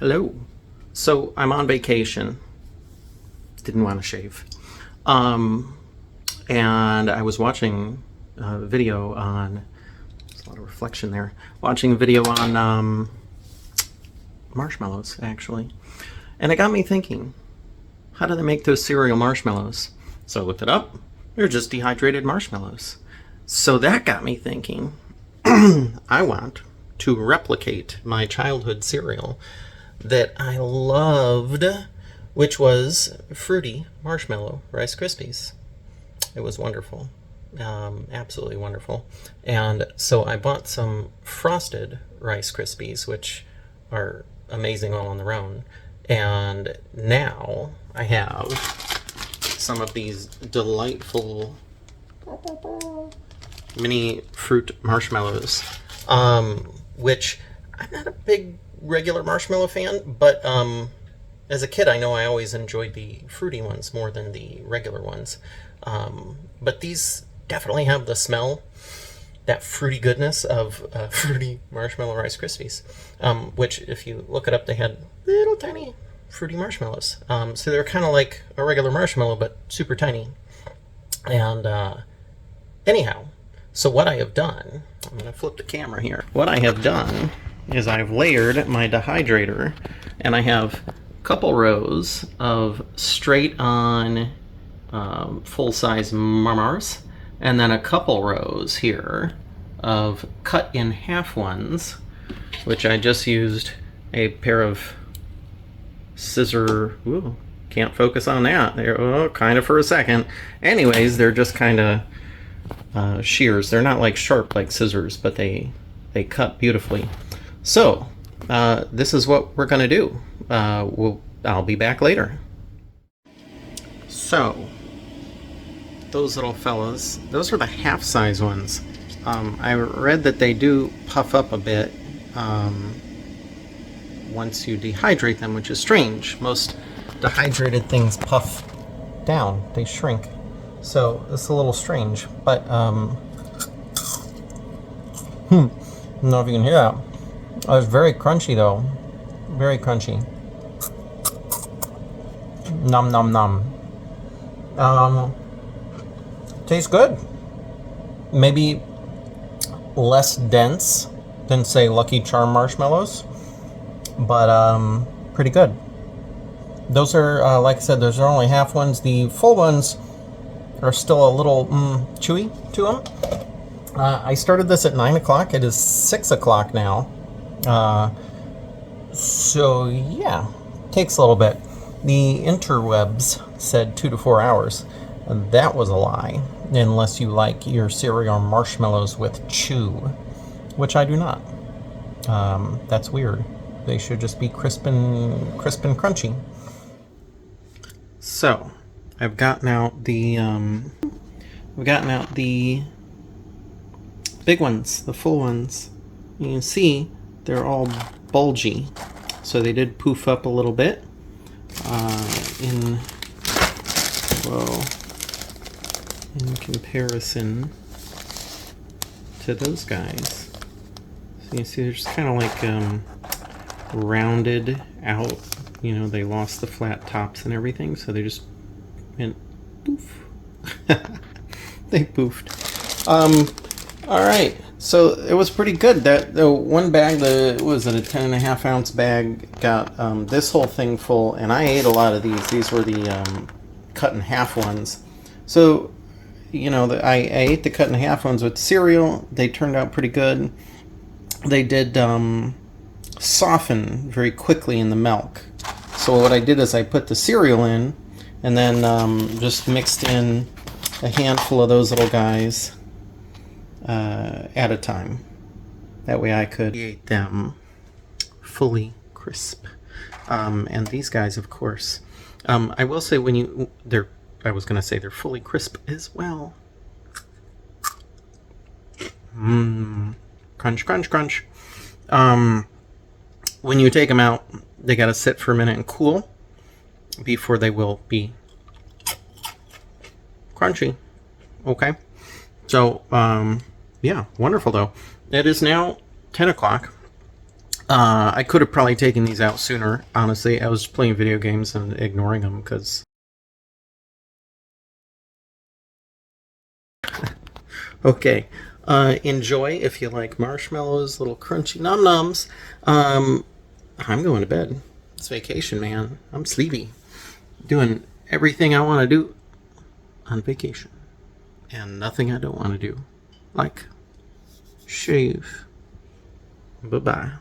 Hello. So I'm on vacation. Didn't want to shave. Um, and I was watching a video on, there's a lot of reflection there, watching a video on marshmallows, actually. And it got me thinking, how do they make those cereal marshmallows? So I looked it up. They're just dehydrated marshmallows. So that got me thinking, I want to replicate my childhood cereal that I loved, which was Fruity Marshmallow Rice Krispies. It was wonderful. Absolutely wonderful. And so I bought some frosted Rice Krispies, which are amazing all on their own. And now I have some of these delightful mini fruit marshmallows, which I'm not a big regular marshmallow fan, but as a kid I know I always enjoyed the fruity ones more than the regular ones. But these definitely have the smell, that fruity goodness of Fruity Marshmallow Rice Krispies, which if you look it up, they had little tiny fruity marshmallows. So they're kind of like a regular marshmallow, but super tiny. And anyhow, so what I have done, I'm going to flip the camera here. What I have done is I've layered my dehydrator, and I have a couple rows of straight on full-size Mars, and then a couple rows here of cut in half ones, which I just used a pair of scissor, ooh, can't focus on that there, oh, kind of for a second. Anyways, they're just kind of shears. They're not like sharp like scissors, but they cut beautifully. So this is what we're gonna do. I'll be back later. So those little fellas, those are the half-size ones. I read that they do puff up a bit once you dehydrate them, which is strange. Most dehydrated things puff down, they shrink. So it's a little strange, but I don't know if you can hear that. It was very crunchy though, very crunchy. Nom nom nom. Tastes good. Maybe less dense than say Lucky Charm marshmallows, but pretty good. Those are like I said, those are only half ones. The full ones are still a little chewy to them. I started this at 9 o'clock. It is 6 o'clock now. So yeah, takes a little bit. The interwebs said 2 to 4 hours. That was a lie, unless you like your cereal marshmallows with chew, which I do not. That's weird. They should just be crisp and crunchy. So, I've gotten out the big ones, the full ones. You can see they're all bulgy, so they did poof up a little bit. In comparison to those guys. So you can see they're just kind of like rounded out. You know, they lost the flat tops and everything, so they just went poof. They poofed. Alright, so it was pretty good. That the one bag, what was it, a 10.5 ounce bag, got this whole thing full, and I ate a lot of these. These were the cut in half ones. So, you know, I ate the cut in half ones with cereal. They turned out pretty good. They did soften very quickly in the milk. So what I did is I put the cereal in, and then just mixed in a handful of those little guys at a time. That way I could eat them fully crisp. And these guys, of course, I will say I was going to say they're fully crisp as well. Crunch, crunch, crunch. When you take them out, they got to sit for a minute and cool before they will be crunchy. Okay. So, yeah, wonderful though. It is now 10 o'clock. I could have probably taken these out sooner, honestly. I was playing video games and ignoring them because... Okay. Enjoy if you like marshmallows, little crunchy num-nums. I'm going to bed. It's vacation, man. I'm sleepy. Doing everything I want to do on vacation. And nothing I don't want to do. Like shave. Bye-bye.